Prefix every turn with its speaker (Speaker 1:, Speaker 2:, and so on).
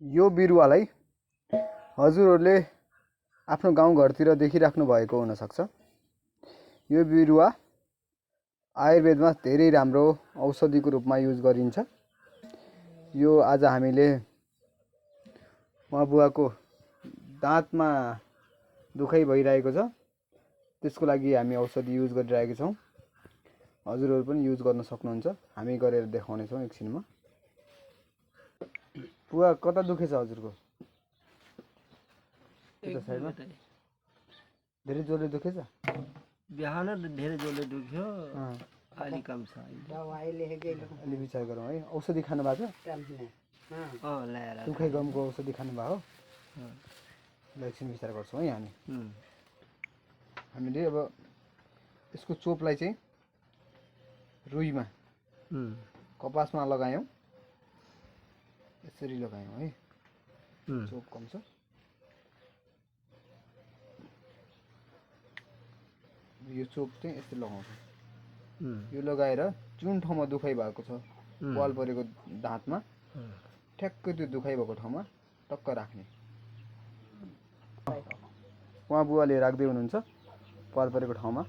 Speaker 1: यो बिरुवालाई हजुरहरूले आफ्नो गाउँघरतिर देखिराख्नु भएको हुनसक्छ। यो बिरुवा आयुर्वेदमा धेरै राम्रो औषधिको रूपमा युज गरिन्छ। यो आज हामीले बुवाको दाँतमा दुखाइ भइरहेको छ, त्यसको लागि हामी औषधि युज गरिरहेका छौँ। हजुरहरू पनि युज गर्न सक्नुहुन्छ, हामी गरेर देखाउनेछौँ एकछिनमा। बुवा कता दुखेछ हजुरको? साइडमा धेरै जोरले दुखेछ?
Speaker 2: बिहान धेरै जोरले दुख्यो, अलि कम छ।
Speaker 1: अलि विचार गरौँ है। औषधि खानु भएको छ? दुखाइ गमको औषधि खानु भएको? एकछिन विचार गर्छौँ है हामी। हामीले अब यसको चोपलाई चाहिँ रुईमा कपासमा लगायौँ, यसरी लगायौँ है। चोप कम छ, यो चोप चाहिँ यस्तो लगाउँछौँ। यो लगाएर जुन ठाउँमा दुखाइ भएको छ पाल परेको दाँतमा, ठ्याक्कै त्यो दुखाइ भएको ठाउँमा टक्क राख्ने। उहाँ बुवाले राख्दै हुनुहुन्छ पाल परेको ठाउँमा।